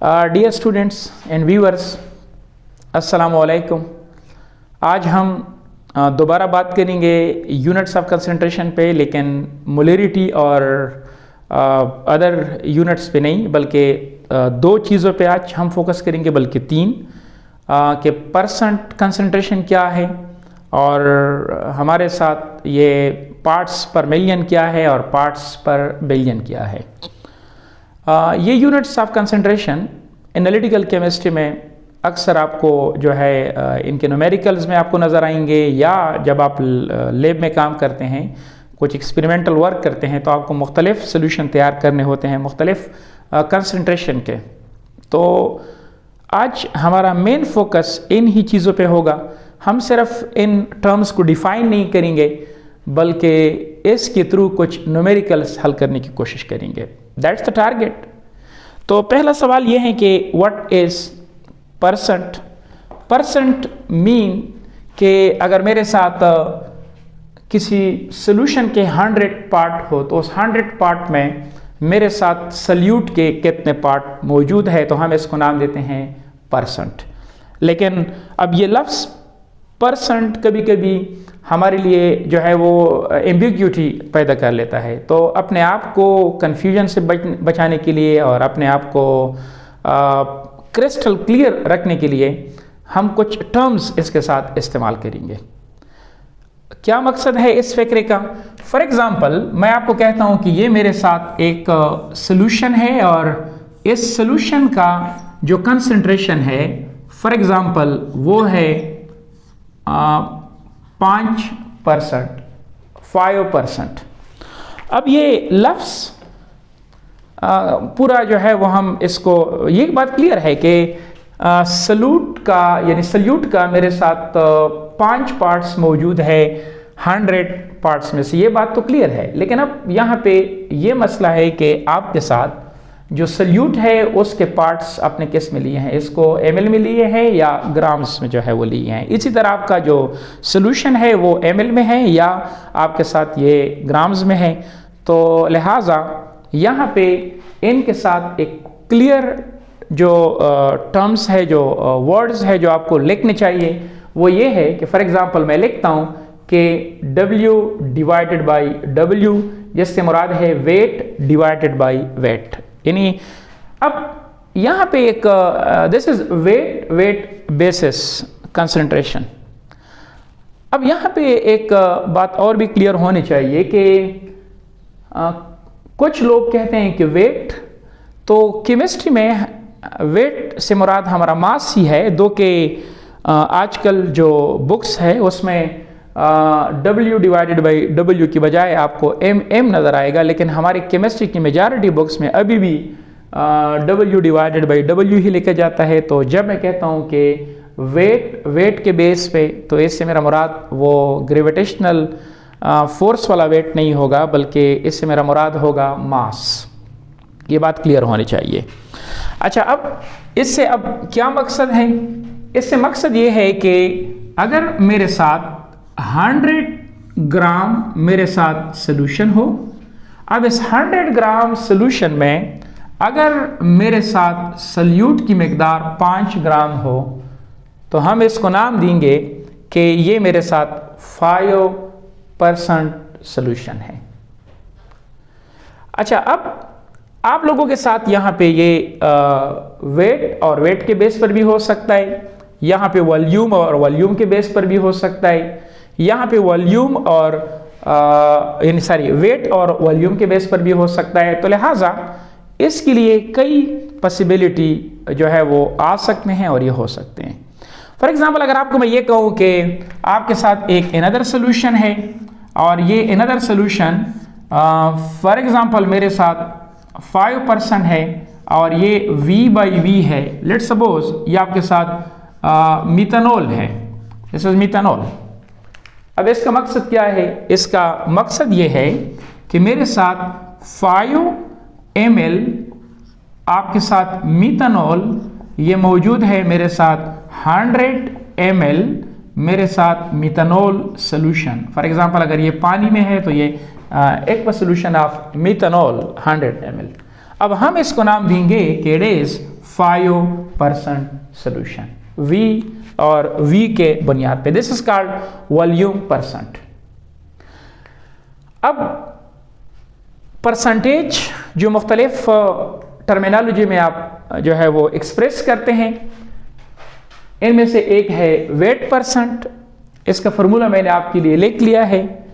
Dear students and viewers, अस्सलामु अलैकुम। आज हम दोबारा बात करेंगे यूनिट्स ऑफ कंसंट्रेशन पे, लेकिन मोलरिटी और अदर यूनिट्स पे नहीं, बल्कि दो चीज़ों पे आज हम फोकस करेंगे, बल्कि तीन, कि परसेंट कंसंट्रेशन क्या है और हमारे साथ ये पार्ट्स पर मिलियन क्या है और पार्ट्स पर बिलियन क्या है। ये units of concentration analytical chemistry में अक्सर आपको जो है इनके न्यूमेरिकल्स में आपको नज़र आएंगे, या जब आप लैब में काम करते हैं, कुछ एक्सपेरिमेंटल वर्क करते हैं, तो आपको मुख्तलिफ सोल्यूशन तैयार करने होते हैं मुख्तलिफ कंसंट्रेशन के। तो आज हमारा मेन फोकस इन ही चीज़ों पे होगा। हम सिर्फ इन टर्म्स को डिफ़ाइन नहीं करेंगे, बल्कि इसके थ्रू कुछ न्यूमेरिकल्स हल करने की कोशिश करेंगे। That's the target. तो पहला सवाल यह है कि what is percent. Percent mean कि अगर मेरे साथ किसी सोल्यूशन के 100 पार्ट हो, तो उस 100 पार्ट में मेरे साथ सल्यूट के कितने पार्ट मौजूद है, तो हम इसको नाम देते हैं परसेंट। लेकिन अब ये लफ्ज़ परसेंट कभी कभी हमारे लिए जो है वो एम्बिग्यूटी पैदा कर लेता है। तो अपने आप को कन्फ्यूजन से बचाने के लिए और अपने आप को क्रिस्टल क्लियर रखने के लिए हम कुछ टर्म्स इसके साथ इस्तेमाल करेंगे। क्या मकसद है इस फ़िक्रे का? फॉर एग्ज़ाम्पल, मैं आपको कहता हूँ कि ये मेरे साथ एक सोल्यूशन है और इस सोल्यूशन का जो कंसंट्रेशन है, फॉर एग्ज़ाम्पल, वो है 5%, 5%। अब ये लफ्ज़ पूरा जो है वो हम इसको, ये बात क्लियर है कि सल्यूट का मेरे साथ 5 पार्ट्स मौजूद है 100 पार्ट्स में से, ये बात तो क्लियर है। लेकिन अब यहाँ पे ये मसला है कि आपके साथ जो सल्यूट है उसके पार्ट्स आपने किस में लिए हैं, इसको ml में लिए हैं या ग्राम्स में जो है वो लिए हैं। इसी तरह आपका जो सोल्यूशन है वो ml में है या आपके साथ ये ग्राम्स में है। तो लिहाजा यहाँ पे इनके साथ एक क्लियर जो टर्म्स है, जो वर्ड्स है जो आपको लिखने चाहिए, वो ये है कि फॉर एग्ज़ाम्पल मैं लिखता हूँ कि W डिवाइडेड बाई W, जिससे मुराद है वेट डिवाइडेड बाई वेट। यानी अब यहाँ पे एक this is weight basis concentration. अब यहाँ पे एक बात और भी क्लियर होनी चाहिए कि कुछ लोग कहते हैं कि वेट, तो केमिस्ट्री में वेट से मुराद हमारा मास ही है, दो के आजकल जो बुक्स है उसमें W डिवाइडेड बाई W की बजाय आपको M नज़र आएगा, लेकिन हमारी केमिस्ट्री की मेजॉरिटी बुक्स में अभी भी W डिवाइडेड बाई W ही लिखा जाता है। तो जब मैं कहता हूँ कि वेट के बेस पे, तो इससे मेरा मुराद वो ग्रेविटेशनल फोर्स वाला वेट नहीं होगा, बल्कि इससे मेरा मुराद होगा मास। ये बात क्लियर होनी चाहिए। अच्छा, अब इससे अब क्या मकसद है? इससे मकसद ये है कि अगर मेरे साथ 100 ग्राम मेरे साथ सोल्यूशन हो, अब इस 100 ग्राम सोल्यूशन में अगर मेरे साथ सल्यूट की मिकदार 5 ग्राम हो, तो हम इसको नाम देंगे कि ये मेरे साथ 5% सोल्यूशन है। अच्छा, अब आप लोगों के साथ यहाँ पे ये वेट और वेट के बेस पर भी हो सकता है, यहाँ पे वॉल्यूम और वॉल्यूम के बेस पर भी हो सकता है, यहाँ पे वॉल्यूम और वेट और वॉल्यूम के बेस पर भी हो सकता है। तो लिहाजा इसके लिए कई पॉसिबिलिटी जो है वो आ सकते हैं और ये हो सकते हैं। फॉर एग्जांपल, अगर आपको मैं ये कहूँ कि आपके साथ एक अनदर सोल्यूशन है और ये अनदर सोल्यूशन फॉर एग्जांपल मेरे साथ 5% है और ये V/V है। लेट्स सपोज ये आपके साथ मिथेनॉल है, दिस इज मिथेनॉल। अब इसका मकसद क्या है? इसका मकसद ये है कि मेरे साथ 5 ml आपके साथ मिथेनॉल ये मौजूद है, मेरे साथ 100 ml मेरे साथ मिथेनॉल सोल्यूशन। फॉर एग्जांपल, अगर ये पानी में है तो ये एक सोल्यूशन ऑफ मिथेनॉल 100 ml। अब हम इसको नाम देंगे कि इट इज 5% सोल्यूशन, V और V के बुनियाद पे। This is called volume percent. अब परसेंटेज जो मुख्तलिफ टर्मिनोलॉजी में आप जो है वो एक्सप्रेस करते हैं, इनमें से एक है वेट परसेंट। इसका फॉर्मूला मैंने आपके लिए लिख लिया है।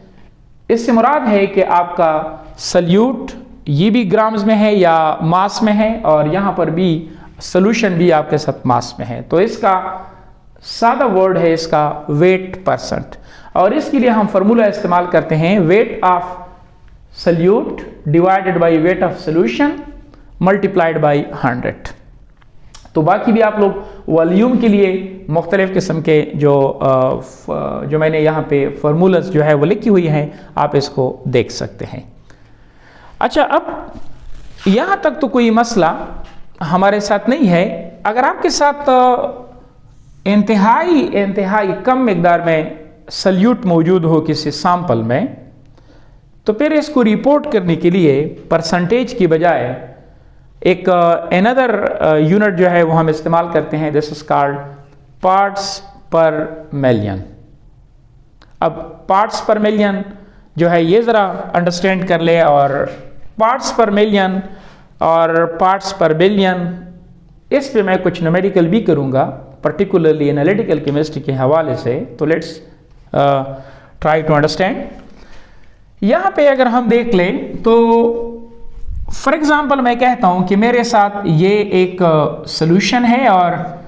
इससे मुराद है कि आपका सल्यूट ये भी ग्राम्स में है या मास में है, और यहाँ पर भी सोल्यूशन भी आपके साथ मास में है। तो इसका सादा वर्ड है इसका वेट परसेंट, और इसके लिए हम फॉर्मूला इस्तेमाल करते हैं weight of solute divided by weight of solution multiplied by 100। तो बाकी भी आप लोग वॉल्यूम के लिए मुख्तलिफ किस्म के जो मैंने यहाँ पे फार्मूलाज जो है वो लिखी हुई हैं, आप इसको देख सकते हैं। अच्छा, अब यहाँ तक तो कोई मसला हमारे साथ नहीं है। अगर आपके साथ इंतहाई कम मिकदार में सल्यूट मौजूद हो किसी सैंपल में, तो फिर इसको रिपोर्ट करने के लिए परसेंटेज की बजाय एक अनदर यूनिट जो है वो हम इस्तेमाल करते हैं। दिस इज कॉल्ड पार्ट्स पर मिलियन। अब पार्ट्स पर मिलियन जो है ये ज़रा अंडरस्टैंड कर ले, और पार्ट्स पर मिलियन और पार्ट्स पर बिलियन, इस पे मैं कुछ न्यूमेरिकल भी करूँगा, पर्टिकुलरली एनालिटिकल केमिस्ट्री के हवाले से। तो लेट्स ट्राई टू अंडरस्टैंड। यहाँ पे अगर हम देख लें तो फॉर एग्जाम्पल मैं कहता हूँ कि मेरे साथ ये एक सोल्यूशन है, और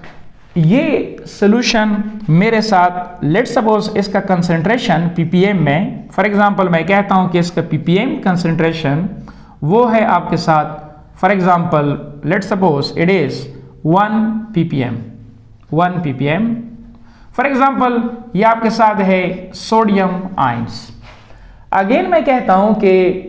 ये सोल्यूशन मेरे साथ लेट्स सपोज इसका कंसंट्रेशन ppm में, फॉर एग्जांपल मैं कहता हूं कि इसका ppm कंसंट्रेशन वो है आपके साथ, for example let's suppose it is 1 ppm। For example ये आपके साथ है सोडियम आयंस। अगेन मैं कहता हूं कि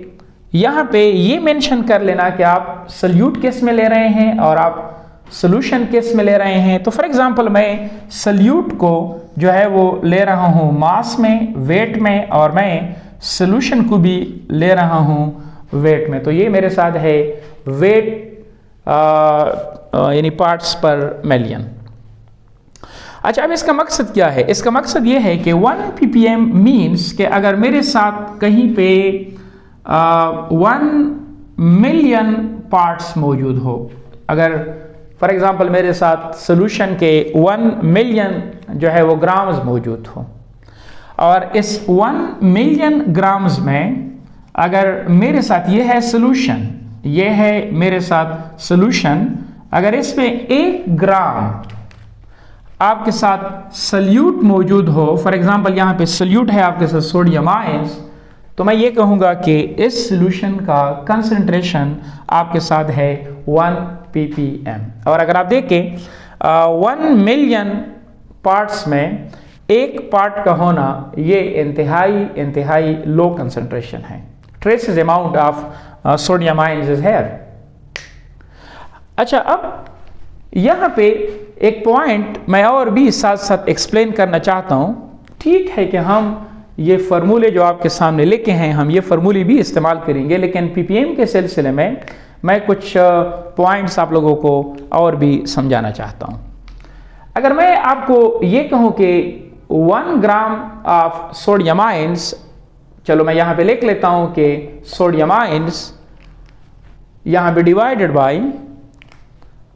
यहां पे ये मेंशन कर लेना कि आप सल्यूट किस में ले रहे हैं और आप सोल्यूशन किस में ले रहे हैं। तो फॉर एग्जांपल मैं सल्यूट को जो है वो ले रहा हूं मास में, वेट में, और मैं सोल्यूशन को भी ले रहा हूं वेट में। तो ये मेरे साथ है वेट यानी पार्ट्स पर मिलियन। अच्छा, अब इसका मकसद क्या है? इसका मकसद ये है कि 1 ppm मीन्स कि अगर मेरे साथ कहीं पे 1 मिलियन पार्ट्स मौजूद हो, अगर फॉर एग्जांपल मेरे साथ सोल्यूशन के 1 मिलियन जो है वो ग्राम्स मौजूद हो, और इस 1 मिलियन ग्राम्स में अगर मेरे साथ ये है सोल्यूशन, ये है मेरे साथ सोल्यूशन, अगर इसमें 1 ग्राम आपके साथ सल्यूट मौजूद हो, फॉर एग्जांपल यहाँ पे सल्यूट है आपके साथ सोडियम आयंस, तो मैं ये कहूँगा कि इस सोल्यूशन का कंसंट्रेशन आपके साथ है 1 ppm। और अगर आप देखें 1 मिलियन पार्ट्स में 1 पार्ट का होना ये इंतहाई लो कंसंट्रेशन है। Traces amount of sodium ions is here. अच्छा, अब यहाँ पे एक पॉइंट मैं और भी साथ साथ एक्सप्लेन करना चाहता हूँ। ठीक है कि हम ये फार्मूले जो आपके सामने लिखे हैं, हम ये फार्मूले भी इस्तेमाल करेंगे, लेकिन ppm के सिलसिले में मैं कुछ पॉइंट्स आप लोगों को और भी समझाना चाहता हूँ। अगर मैं आपको ये कहूँ कि 1 ग्राम ऑफ सोडियम आयंस, चलो मैं यहाँ पे लिख लेता हूँ कि सोडियम आयंस यहाँ पे डिवाइडेड बाई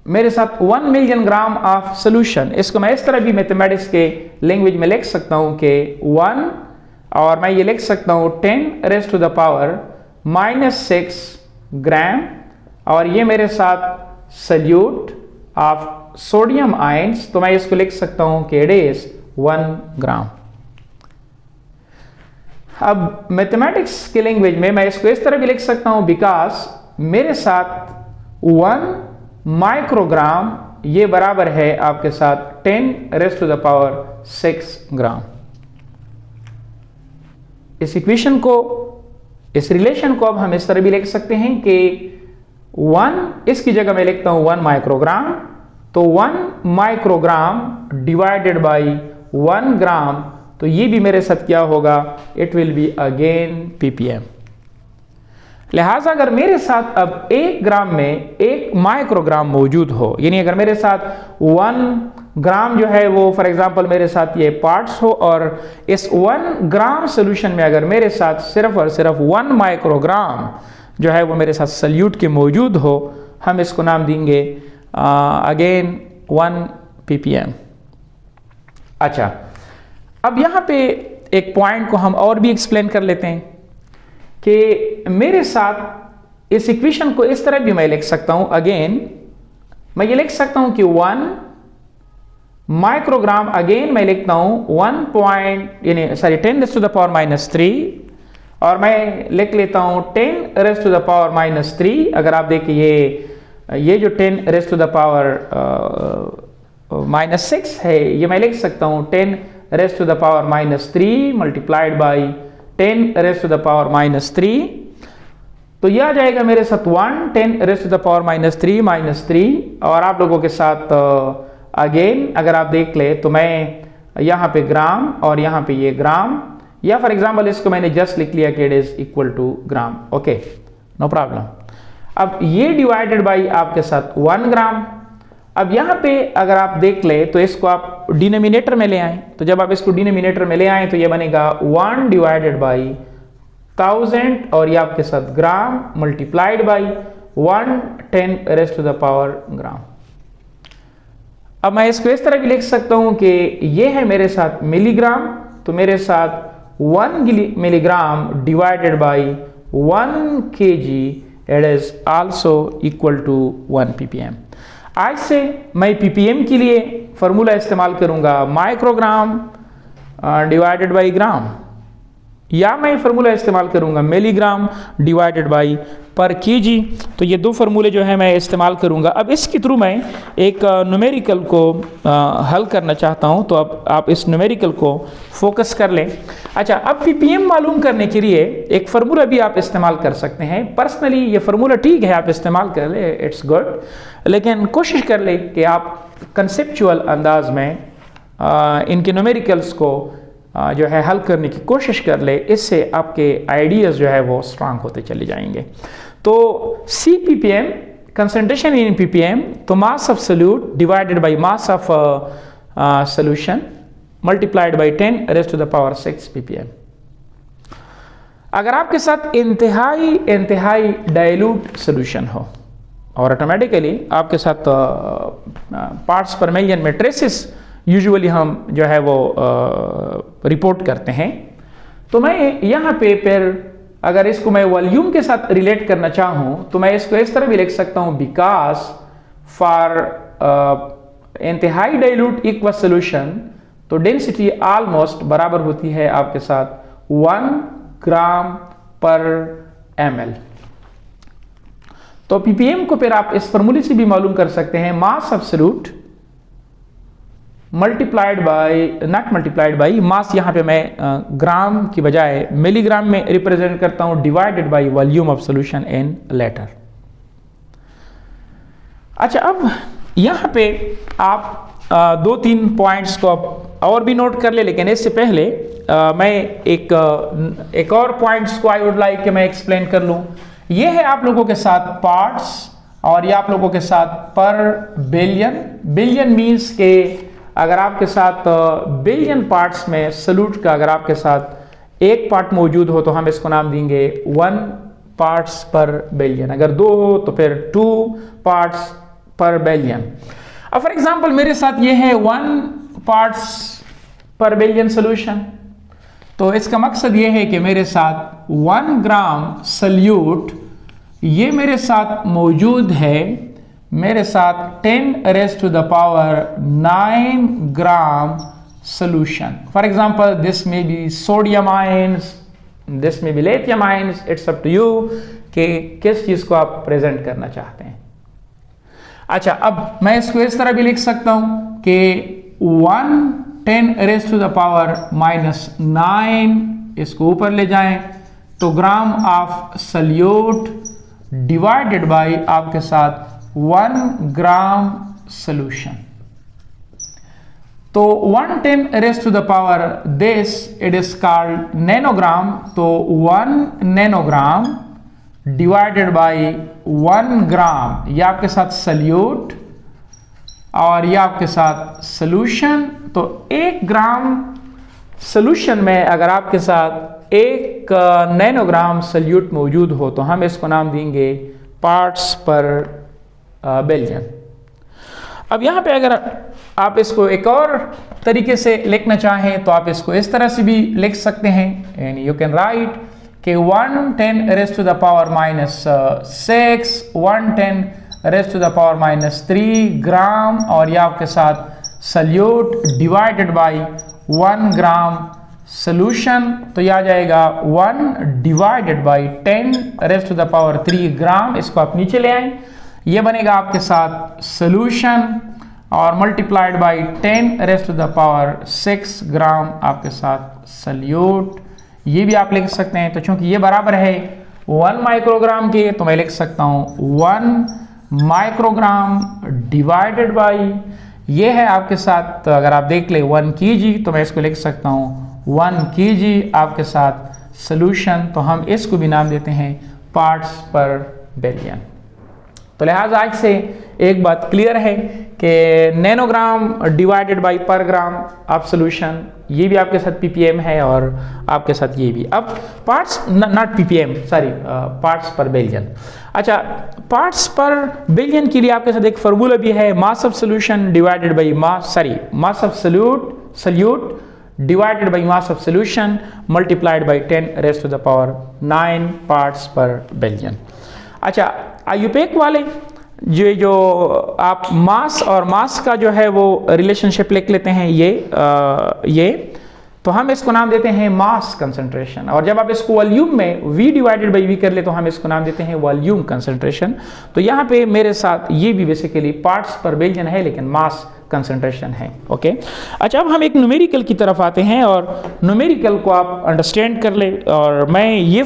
मेरे साथ 1 मिलियन ग्राम ऑफ सोल्यूशन। इसको मैं इस तरह भी मैथमेटिक्स के लैंग्वेज में लिख सकता हूँ कि 1, और मैं ये लिख सकता हूँ 10⁻⁻6 ग्राम, और ये मेरे साथ सल्यूट ऑफ सोडियम आयंस, तो मैं इसको लिख सकता हूँ कि इट इज 1 ग्राम। अब मैथमेटिक्स के लैंग्वेज में मैं इसको इस तरह भी लिख सकता हूँ, बिकॉज मेरे साथ 1 माइक्रोग्राम ये बराबर है आपके साथ 10⁻6 ग्राम। इस इक्वेशन को, इस रिलेशन को अब हम इस तरह भी लिख सकते हैं कि 1, इसकी जगह मैं लिखता हूं 1 माइक्रोग्राम, तो 1 माइक्रोग्राम डिवाइडेड बाई 1 ग्राम, तो ये भी मेरे साथ क्या होगा, it will be again ppm। लिहाजा अगर मेरे साथ अब 1 ग्राम में 1 माइक्रोग्राम मौजूद हो, यानी अगर मेरे साथ 1 ग्राम जो है वो फॉर एग्जांपल मेरे साथ ये पार्ट्स हो और इस 1 ग्राम सोल्यूशन में अगर मेरे साथ सिर्फ और सिर्फ 1 माइक्रोग्राम जो है वो मेरे साथ सल्यूट के मौजूद हो, हम इसको नाम देंगे अगेन 1 ppm। अच्छा, अब यहाँ पे एक पॉइंट को हम और भी एक्सप्लेन कर लेते हैं कि मेरे साथ इस इक्वेशन को इस तरह भी मैं लिख सकता हूं। अगेन मैं ये लिख सकता हूं कि 1 माइक्रोग्राम, अगेन मैं लिखता हूं 10⁻³ और मैं लिख लेता हूं 10⁻³ अगर आप देखिए ये जो 10⁻⁻6 है, ये मैं लिख सकता हूं 10⁻³ मल्टीप्लाइड बाई 10⁻³ तो यह आ जाएगा मेरे साथ 1 10⁻³ और आप लोगों के साथ अगेन अगर आप देख ले तो मैं यहाँ पे ग्राम और यहाँ पे ये ग्राम, या फॉर एग्जांपल इसको मैंने जस्ट लिख लिया कि it is equal to gram. Okay, no problem. अब ये डिवाइडेड बाई आपके साथ 1 ग्राम। अब यहाँ पे अगर आप देख ले तो इसको आप डिनोमिनेटर में ले आए, तो जब आप इसको डिनोमिनेटर में ले आए तो ये बनेगा 1 डिवाइडेड बाई 1000 और ये आपके साथ ग्राम मल्टीप्लाइड बाई 1 10⁻³ ग्राम। अब मैं इसको इस तरह भी लिख सकता हूं कि ये है मेरे साथ मिलीग्राम, तो मेरे साथ 1 milligram divided by 1 kg it is also equal to 1 ppm। आज से मैं ppm के लिए फॉर्मूला इस्तेमाल करूंगा माइक्रोग्राम डिवाइडेड बाई ग्राम, या मैं फॉर्मूला इस्तेमाल करूंगा मिलीग्राम डिवाइडेड बाई पर केजी। तो ये 2 फार्मूले जो है मैं इस्तेमाल करूंगा। अब इसके थ्रू मैं एक न्यूमेरिकल को हल करना चाहता हूं, तो अब आप इस न्यूमेरिकल को फोकस कर लें। अच्छा, अब ppm मालूम करने के लिए एक फार्मूला भी आप इस्तेमाल कर सकते हैं। पर्सनली ये फार्मूला ठीक है, आप इस्तेमाल कर ले, इट्स गुड, लेकिन कोशिश कर ले कि आप कंसेप्चुअल अंदाज में इनके न्यूमेरिकल्स को जो है हल करने की कोशिश कर ले। इससे आपके आइडियाज़ जो है वो स्ट्रांग होते चले जाएंगे। तो Cppm कंसंट्रेशन इन ppm, तो मास of solute divided by mass of solution multiplied by 10⁻⁶ ppm। अगर आपके साथ इंतहाई डाइल्यूट सॉल्यूशन हो और ऑटोमेटिकली आपके साथ पार्ट्स पर मिलियन में ट्रेसेस यूजुअली हम जो है वो रिपोर्ट करते हैं, तो मैं यहाँ पे फिर अगर इसको मैं वॉल्यूम के साथ रिलेट करना चाहूँ तो मैं इसको इस तरह भी लिख सकता हूँ, बिकॉज फॉर इंतहाई डाइल्यूट इक्वस सोल्यूशन तो डेंसिटी ऑलमोस्ट बराबर होती है आपके साथ 1 ग्राम पर ml। तो ppm को फिर आप इस फॉर्मूले से भी मालूम कर सकते हैं, mass of solute multiplied by, not multiplied by, mass यहाँ पे मैं ग्राम की बजाय मिलीग्राम में रिप्रेजेंट करता हूँ, divided by volume of solution in litre. अच्छा, अब यहाँ पे आप 2-3 पॉइंट्स को और भी नोट कर ले, लेकिन इससे पहले मैं एक और पॉइंट्स को आई वुड लाइक कि मैं एक्सप्लेन कर लूँ। ये है आप लोगों के साथ पार्ट्स और ये आप लोगों के साथ पर बिलियन। बिलियन मीन्स के अगर आपके साथ बिलियन पार्ट्स में सॉल्यूट का अगर आपके साथ 1 पार्ट मौजूद हो तो हम इसको नाम देंगे 1 पार्ट्स पर बिलियन। अगर 2 हो तो फिर 2 पार्ट्स पर बिलियन। अब फॉर एग्जांपल मेरे साथ ये है 1 पार्ट्स पर बिलियन सॉल्यूशन, तो इसका मकसद ये है कि मेरे साथ 1 ग्राम सॉल्यूट ये मेरे साथ मौजूद है, मेरे साथ 10⁻⁹ ग्राम solution. For example, this may be sodium ions, this may be lithium ions, it's up to you कि किस चीज को आप प्रेजेंट करना चाहते हैं। अच्छा, अब मैं इसको इस तरह भी लिख सकता हूं कि 1 10⁻⁹ इसको ऊपर ले जाएं तो gram of solute divided bye आपके साथ 1 ग्राम सोल्यूशन। तो 1 10⁻, this it is called nanogram. तो 1 नैनोग्राम डिवाइडेड बाई 1 ग्राम, ये आपके साथ सल्यूट और ये आपके साथ सोल्यूशन। तो 1 ग्राम सोल्यूशन में अगर आपके साथ 1 नैनोग्राम सल्यूट मौजूद हो तो हम इसको नाम देंगे पार्ट्स पर बिलियन। अब यहाँ पे अगर आप इसको एक और तरीके से लिखना चाहें तो आप इसको इस तरह से भी लिख सकते हैं, एंड यू कैन राइट कि 110 raise to the power -6, 110 raise to the power -3 gram और ये आपके साथ solute divided by 1 gram solution. तो यह आ जाएगा 1 divided by 10 raise to the power 3 gram. इसको आप नीचे ले आए, ये बनेगा आपके साथ सोल्यूशन और multiplied by 10 raise to the power 6 gram आपके साथ सल्यूट। ये भी आप लिख सकते हैं। तो चूंकि ये बराबर है 1 माइक्रोग्राम के, तो मैं लिख सकता हूँ 1 माइक्रोग्राम डिवाइडेड बाई, ये है आपके साथ अगर आप देख ले 1 kg, तो मैं इसको लिख सकता हूँ 1 kg आपके साथ सोल्यूशन। तो हम इसको भी नाम देते हैं पार्ट्स पर बिलियन। तो लिहाजा आज से एक बात क्लियर है कि नैनोग्राम डिवाइडेड बाई पर ग्राम आप सोल्यूशन, ये भी आपके साथ ppm है और आपके साथ ये भी। अब parts not ppm, sorry, parts per billion. अच्छा, पार्ट्स पर बिलियन के लिए आपके साथ एक फार्मूला भी है, mass of solution divided by mass of solute divided by mass of solution multiplied by 10 raise to the power 9 parts per billion. अच्छा, IUPAC वाले जो आप मास और मास का जो है वो रिलेशनशिप लिख लेते हैं, ये तो हम इसको नाम देते हैं मास कंसंट्रेशन। और जब आप इसको वॉल्यूम में V डिवाइडेड बाई V कर ले तो हम इसको नाम देते हैं वॉल्यूम कंसंट्रेशन। तो यहाँ पे मेरे साथ ये भी बेसिकली पार्ट्स पर बिलियन है लेकिन मास कंसंट्रेशन है। ओके, अच्छा, अब हम एक न्यूमेरिकल की तरफ आते हैं और न्यूमेरिकल को आप अंडरस्टैंड कर ले। और मैं ये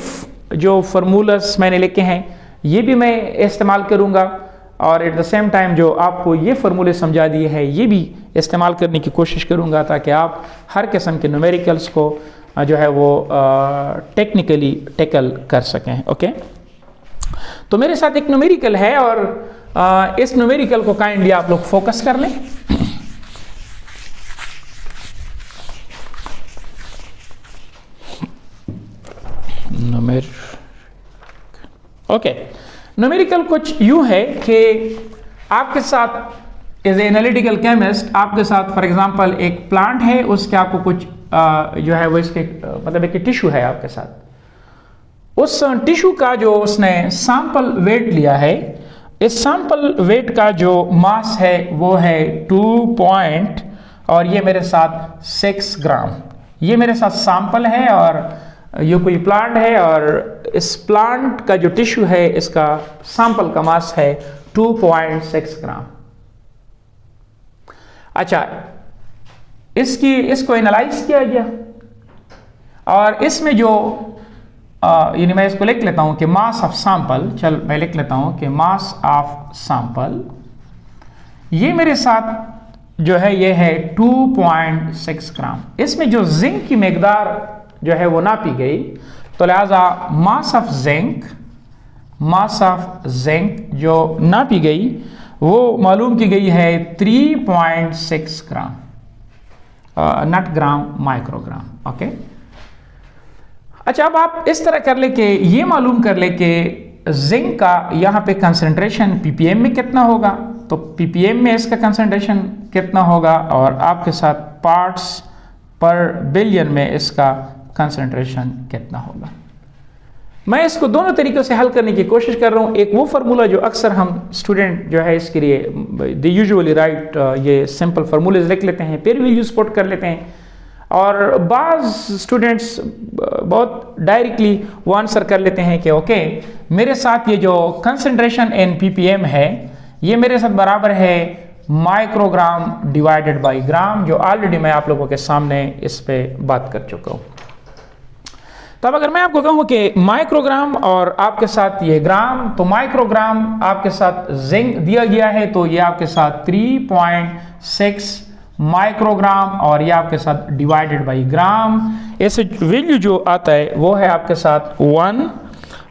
जो फार्मूलास मैंने लिखे हैं ये भी मैं इस्तेमाल करूँगा और एट द सेम टाइम जो आपको ये फार्मूले समझा दिए हैं ये भी इस्तेमाल करने की कोशिश करूँगा ताकि आप हर किस्म के न्यूमेरिकल्स को जो है वो टेक्निकली टैकल कर सकें। ओके, तो मेरे साथ एक न्यूमेरिकल है और इस न्यूमेरिकल को काइंडली आप लोग फोकस कर लें। ओके, न्यूमेरिकल कुछ यूं है कि आपके साथ एज ए एनालिटिकल केमिस्ट आपके साथ फॉर एग्जांपल एक प्लांट है, उसके आपको कुछ जो है वो इसके मतलब एक टिश्यू है आपके साथ, उस टिश्यू का जो उसने सैंपल वेट लिया है, इस सैंपल वेट का जो मास है वो है 2 और ये मेरे साथ 6 ग्राम। ये मेरे साथ सैंपल है और ये कोई प्लांट है और इस प्लांट का जो टिश्यू है इसका सैंपल का मास है 2.6 ग्राम। अच्छा, इसको एनालाइज किया गया और इसमें जो यानी मैं इसको लिख लेता हूं कि मास ऑफ सैंपल, चल मैं लिख लेता हूं कि मास ऑफ सैंपल ये मेरे साथ जो है ये है 2.6 ग्राम। इसमें जो जिंक की मकदार जो है वो नापी गई, तो लिहाजा मास ऑफ जिंक जो नापी गई वो मालूम की गई है 3.6 ग्राम, नॉट ग्राम, माइक्रोग्राम। ओके, अच्छा, अब आप इस तरह कर ले कि ये मालूम कर ले कि जिंक का यहाँ पे कंसंट्रेशन ppm में कितना होगा, तो ppm में इसका कंसंट्रेशन कितना होगा और आपके साथ पार्ट्स पर बिलियन में इसका कंसंट्रेशन कितना होगा। मैं इसको दोनों तरीकों से हल करने की कोशिश कर रहा हूँ। एक वो फार्मूला जो अक्सर हम स्टूडेंट जो है इसके लिए दे यूजुअली राइट ये सिंपल फार्मूलेज लिख लेते हैं, फिर वैल्यूज पुट कर लेते हैं, और बाज़ स्टूडेंट्स बहुत डायरेक्टली वो आंसर कर लेते हैं कि ओके मेरे साथ ये जो कंसंट्रेशन इन ppm है ये मेरे साथ बराबर है माइक्रोग्राम डिवाइडेड बाई ग्राम, जो ऑलरेडी मैं आप लोगों के सामने इस पे बात कर चुका हूँ। तो अब अगर मैं आपको कहूँ कि माइक्रोग्राम और आपके साथ ये ग्राम, तो माइक्रोग्राम आपके साथ जिंक दिया गया है तो ये आपके साथ 3.6 माइक्रोग्राम और ये आपके साथ डिवाइडेड बाई ग्राम, ऐसे वैल्यू जो आता है वो है आपके साथ 1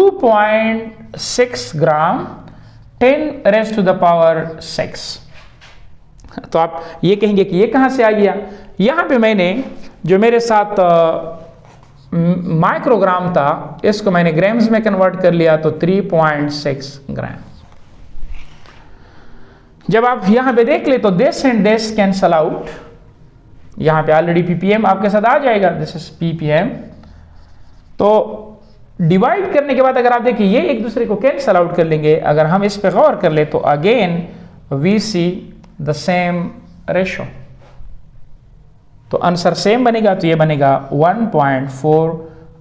2.6 ग्राम 10 रेज़ टू द पावर 6। तो आप ये कहेंगे कि ये कहाँ से आ गया। यहाँ पे मैंने जो मेरे साथ माइक्रोग्राम था इसको मैंने ग्राम्स में कन्वर्ट कर लिया, तो 3.6 ग्राम। जब आप यहां पे देख ले तो this and this cancel out. यहां पे ऑलरेडी ppm आपके साथ आ जाएगा, दिस इज ppm। तो डिवाइड करने के बाद अगर आप देखिए ये एक दूसरे को कैंसल आउट कर लेंगे। अगर हम इस पे गौर कर ले तो again we see the same ratio, तो आंसर सेम बनेगा। तो ये बनेगा 1.4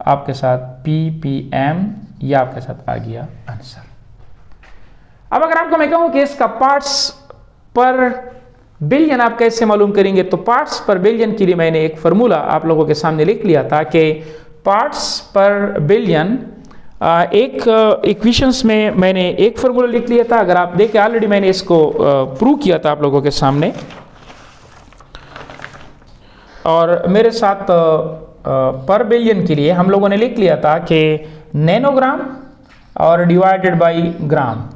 आपके साथ ppm, ये आपके साथ आ गया आंसर। अब अगर आपको मैं कहूं कि इसका पार्ट्स पर बिलियन आप कैसे मालूम करेंगे, तो पार्ट्स पर बिलियन के लिए मैंने एक फार्मूला आप लोगों के सामने लिख लिया था कि पार्ट्स पर बिलियन एक इक्वेशंस में मैंने एक फार्मूला लिख लिया था। अगर आप देखें ऑलरेडी मैंने इसको प्रूव किया था आप लोगों के सामने, और मेरे साथ पर बिलियन के लिए हम लोगों ने लिख लिया था कि नैनोग्राम और डिवाइडेड बाय ग्राम।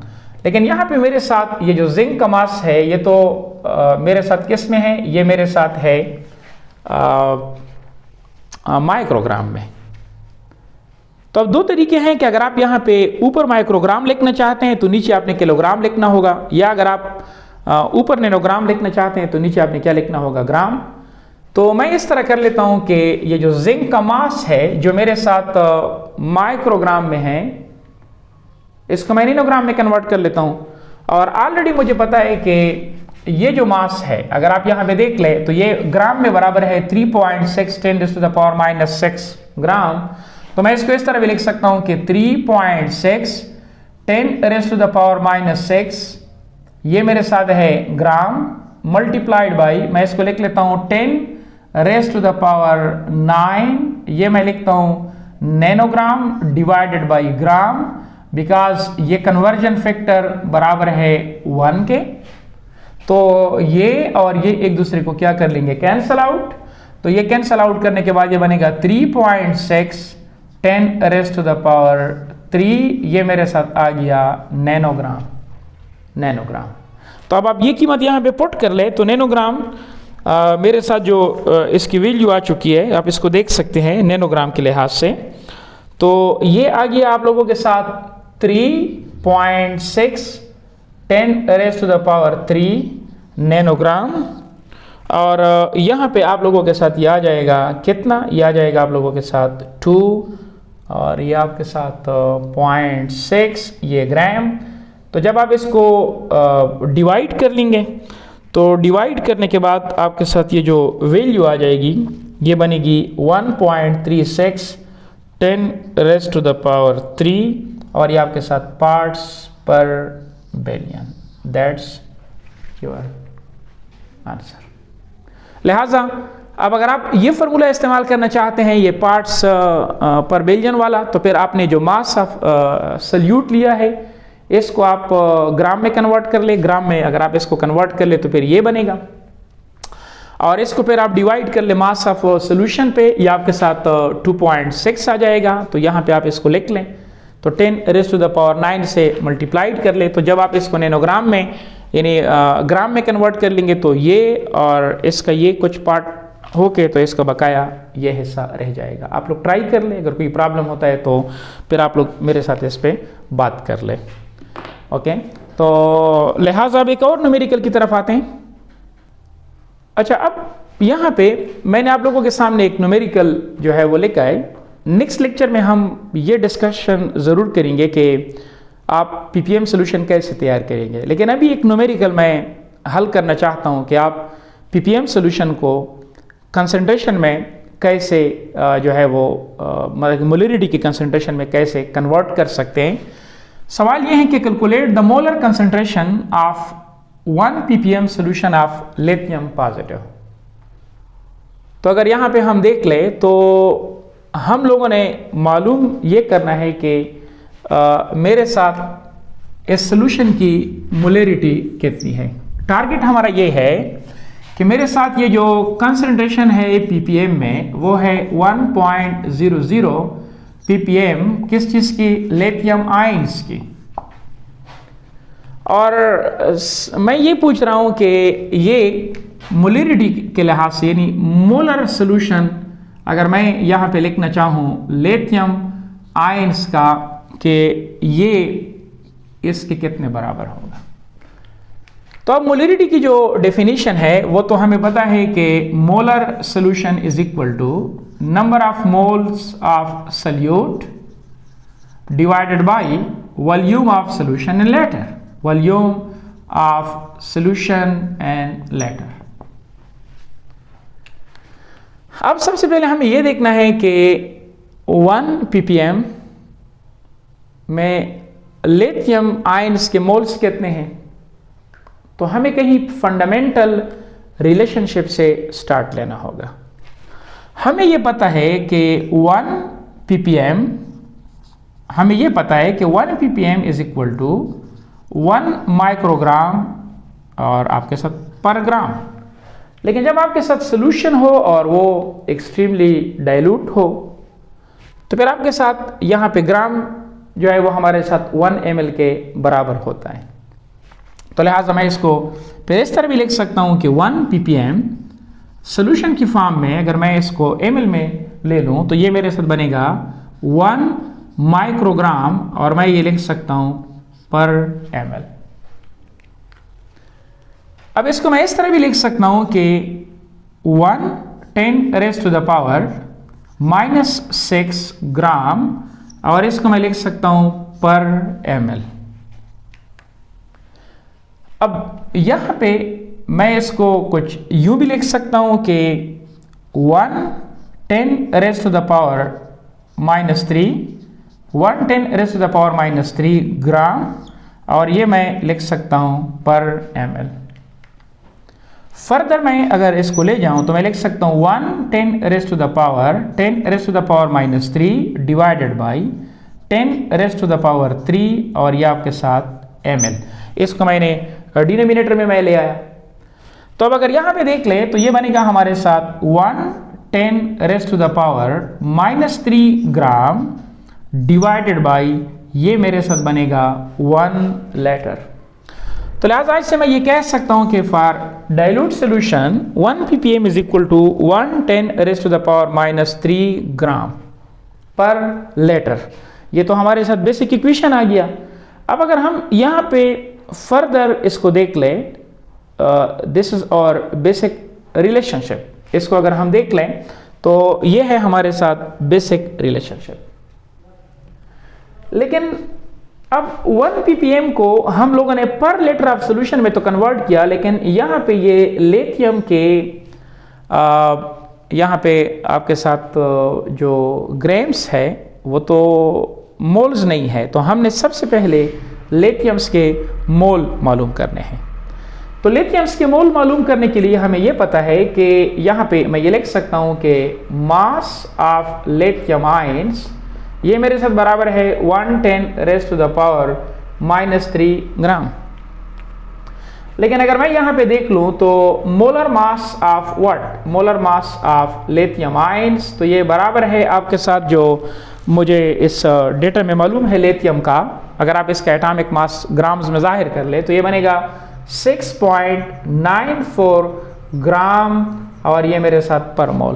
लेकिन यहाँ पे मेरे साथ ये जो जिंक का मास है ये तो मेरे साथ किस में है, ये मेरे साथ है माइक्रोग्राम में। तो अब दो तरीके हैं कि अगर आप यहाँ पे ऊपर माइक्रोग्राम लिखना चाहते हैं तो नीचे आपने किलोग्राम लिखना होगा, या अगर आप ऊपर नैनोग्राम लिखना चाहते हैं तो नीचे आपने क्या लिखना होगा, ग्राम। तो मैं इस तरह कर लेता हूँ कि ये जो जिंक का मास है जो मेरे साथ माइक्रोग्राम में है इसको मैं नैनोग्राम में कन्वर्ट कर लेता हूँ। और ऑलरेडी मुझे पता है कि ये जो मास है अगर आप यहाँ पे देख ले तो ये ग्राम में बराबर है 3.6 10 टू द पावर -6 ग्राम। तो मैं इसको इस तरह भी लिख सकता हूँ कि 3.6 10 टू द पावर -6 ये मेरे साथ है ग्राम, मल्टीप्लाइड बाई मैं इसको लिख लेता हूँ 10 टू द पावर 9, ये मैं लिखता हूँ nanogram divided by gram, because ये कन्वर्जन फैक्टर बराबर है 1 के। तो ये और ये एक दूसरे को क्या कर लेंगे, कैंसल आउट। तो ये कैंसल आउट करने के बाद ये बनेगा 3.6 10 टू द पावर 3, ये मेरे साथ आ गया नैनोग्राम। तो अब आप ये कीमत यहाँ पे पुट कर ले तो नैनोग्राम मेरे साथ जो इसकी वैल्यू आ चुकी है आप इसको देख सकते हैं नैनोग्राम के लिहाज से। तो ये आ गया आप लोगों के साथ 3.6 10 टू द पावर 3 नैनोग्राम। और यहाँ पे आप लोगों के साथ ये आ जाएगा कितना, ये आ जाएगा आप लोगों के साथ 2, और ये आपके साथ 0.6 ये ग्राम, तो जब आप इसको डिवाइड कर लेंगे तो डिवाइड करने के बाद आपके साथ ये जो वैल्यू आ जाएगी ये बनेगी 1.36 10⁻³ और ये आपके साथ parts per billion. That's your answer. लिहाजा अब अगर आप ये फार्मूला इस्तेमाल करना चाहते हैं ये पार्ट्स पर बिलियन वाला, तो फिर आपने जो मास ऑफ सल्यूट लिया है इसको आप ग्राम में कन्वर्ट कर ले। ग्राम में अगर आप इसको कन्वर्ट कर ले तो फिर ये बनेगा, और इसको फिर आप डिवाइड कर ले मास ऑफ सोल्यूशन पे, ये आपके साथ 2.6 आ जाएगा। तो यहाँ पे आप इसको लिख लें, तो 10⁻⁹ से मल्टीप्लाइड कर ले। तो जब आप इसको नैनोग्राम में यानी ग्राम में कन्वर्ट कर लेंगे तो ये और इसका ये कुछ पार्ट होके तो इसका बकाया ये हिस्सा रह जाएगा। आप लोग ट्राई कर लें, अगर कोई प्रॉब्लम होता है तो फिर आप लोग मेरे साथ इस पर बात कर लें। ओके, तो लिहाजा अब एक और न्यूमेरिकल की तरफ आते हैं। अच्छा, अब यहाँ पे मैंने आप लोगों के सामने एक न्यूमेरिकल जो है वो लिखा है। नेक्स्ट लेक्चर में हम ये डिस्कशन ज़रूर करेंगे कि आप पीपीएम सोल्यूशन कैसे तैयार करेंगे, लेकिन अभी एक न्यूमेरिकल मैं हल करना चाहता हूँ कि आप पीपीएम सोल्यूशन को कंसंट्रेशन में कैसे जो है वो मोलरिटी की कंसंट्रेशन में कैसे कन्वर्ट कर सकते हैं। सवाल ये है कि calculate the molar concentration of 1 ppm solution of lithium positive. तो अगर यहाँ पे हम देख ले तो हम लोगों ने मालूम ये करना है कि मेरे साथ इस सोल्यूशन की मोलरिटी कितनी है। टारगेट हमारा ये है कि मेरे साथ ये जो कंसंट्रेशन है ppm में वो है 1.00 ppm किस चीज़ की, लिथियम आयंस की। और मैं ये पूछ रहा हूँ कि ये मोलरिटी के लिहाज से यानी मोलर सोल्यूशन अगर मैं यहाँ पे लिखना चाहूँ लिथियम आयंस का कि ये इसके कितने बराबर होगा। तो अब मोलरिटी की जो डेफिनेशन है वो तो हमें पता है कि molar solution is equal to number of moles of solute divided by volume of solution and litre, volume of solution and litre. अब सबसे पहले हमें यह देखना है कि 1 ppm में लिथियम आयंस के मोल्स कितने हैं। तो हमें कहीं फंडामेंटल रिलेशनशिप से स्टार्ट लेना होगा। हमें यह पता है कि 1 ppm हमें यह पता है कि 1 ppm is equal to 1 microgram और आपके साथ पर ग्राम। लेकिन जब आपके साथ सोल्यूशन हो और वो एक्सट्रीमली डाइल्यूट हो तो फिर आपके साथ यहाँ पे ग्राम जो है वो हमारे साथ 1 ml के बराबर होता है। तो लिहाजा मैं इसको फिर इस तरह भी लिख सकता हूँ कि 1 ppm सोल्यूशन की फॉर्म में अगर मैं इसको ml में ले लूँ तो ये मेरे साथ बनेगा 1 माइक्रोग्राम और मैं ये लिख सकता हूँ पर ml। अब इसको मैं इस तरह भी लिख सकता हूँ कि 1×10⁻⁻⁻6 ग्राम और इसको मैं लिख सकता हूँ पर ml। अब यहाँ पे मैं इसको कुछ यूं भी लिख सकता हूँ कि 1×10⁻³ ग्राम और ये मैं लिख सकता हूँ पर ml। फर्दर मैं अगर इसको ले जाऊं तो मैं लिख सकता हूँ 1×10⁻³ डिवाइडेड बाई 10⁻³ और ये आपके साथ ml। इसको मैंने डिनोमिनेटर में मैं ले आया। तो अब अगर यहाँ पे देख ले तो ये बनेगा हमारे साथ 1×10⁻³ ग्राम डिवाइडेड बाई ये मेरे साथ बनेगा 1 लीटर। तो लिहाजा आज से मैं ये कह सकता हूँ कि for dilute solution 1 ppm is equal to 1×10⁻³ gram per litre. ये तो हमारे साथ बेसिक इक्वेशन आ गया। अब अगर हम यहाँ पे फर्दर इसको देख लें, दिस इज और बेसिक रिलेशनशिप, इसको अगर हम देख लें तो ये है हमारे साथ बेसिक रिलेशनशिप। लेकिन अब 1 ppm को हम लोगों ने पर लीटर ऑफ सोल्यूशन में तो कन्वर्ट किया, लेकिन यहाँ पे ये लिथियम के यहाँ पे आपके साथ जो ग्राम्स है वो तो मोल्स नहीं है, तो हमने सबसे पहले लिथियम्स के मोल मालूम करने हैं। तो लिथियम्स के मोल मालूम करने के लिए हमें यह पता है कि यहाँ पे मैं ये लिख सकता हूँ कि मास ऑफ लिथियम आयंस ये मेरे साथ बराबर है 1×10⁻³ ग्राम। लेकिन अगर मैं यहाँ पे देख लूँ तो molar mass of what, molar mass of lithium ions, तो ये बराबर है आपके साथ जो मुझे इस डेटा में मालूम है लिथियम का, अगर आप इसका एटॉमिक मास ग्राम्स में जाहिर कर ले तो ये बनेगा 6.94 ग्राम, और ये मेरे साथ पर मोल।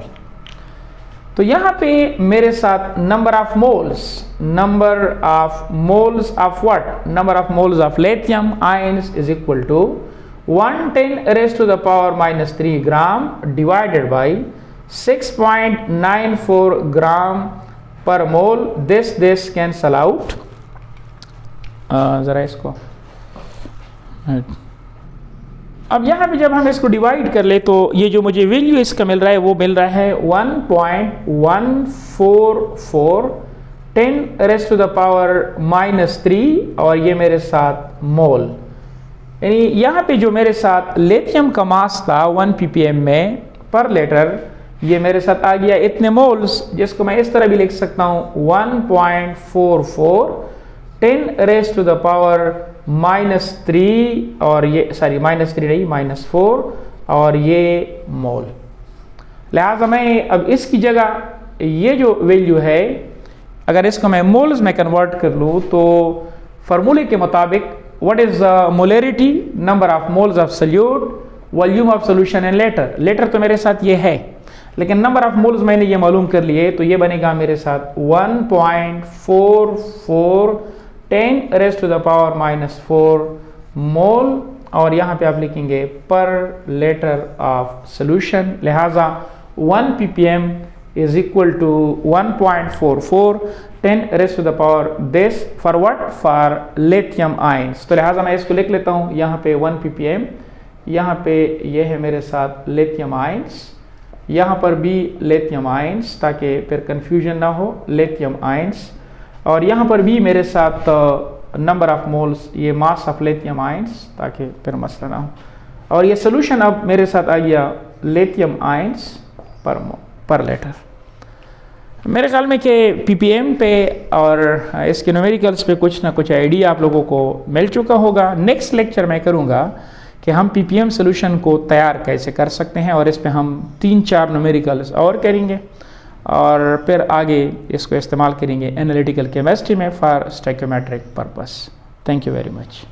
तो यहाँ पे मेरे साथ number of moles of what, number of moles of lithium ions is equal to 1×10⁻³ gram divided by 6.94 gram per mole. This cancel out. जरा इसको अब यहाँ पे जब हम इसको डिवाइड कर ले तो ये जो मुझे वैल्यू इसका मिल रहा है वो मिल रहा है 1.144 10⁻³ और ये मेरे साथ मोल, यानी यहाँ पे जो मेरे साथ लिथियम का मास था 1 ppm में पर लीटर, ये मेरे साथ आ गया इतने मोल्स, जिसको मैं इस तरह भी लिख सकता हूँ 1.44 10⁻³ और ये सॉरी -3 नहीं -4 और ये मोल। लिहाजा मैं अब इसकी जगह ये जो वैल्यू है अगर इसको मैं मोल्स में कन्वर्ट कर लूँ तो फार्मूले के मुताबिक what is molarity, number of moles of solute, volume of solution and letter तो मेरे साथ ये है, लेकिन नंबर ऑफ मोल्स मैंने ये मालूम कर लिए, तो ये बनेगा मेरे साथ 1.44 10⁻⁻4 मोल, और यहाँ पे आप लिखेंगे पर लीटर ऑफ सोल्यूशन। लिहाजा 1 ppm is equal to 1.44 10⁻⁻, this for what, for lithium ions. तो लिहाजा मैं इसको लिख लेता हूँ यहाँ पे 1 ppm, यहाँ पे ये है मेरे साथ लिथियम आयंस, यहाँ पर भी लिथियम आयंस, ताकि फिर कंफ्यूजन ना हो, लिथियम आयंस, और यहाँ पर भी मेरे साथ नंबर ऑफ मोल्स, ये मास ऑफ लिथियम आयंस, ताकि फिर मसला ना हो, और ये सोल्यूशन अब मेरे साथ आ गया लिथियम आयंस पर लीटर। मेरे ख्याल में कि ppm पे और इसके न्यूमेरिकल्स पे कुछ ना कुछ आइडिया आप लोगों को मिल चुका होगा। नेक्स्ट लेक्चर मैं करूँगा कि हम ppm सोल्यूशन को तैयार कैसे कर सकते हैं, और इस पे हम 3-4 न्यूमेरिकल्स और करेंगे, और फिर आगे इसको इस्तेमाल करेंगे एनालिटिकल केमिस्ट्री में for stoichiometric purpose. Thank you very much.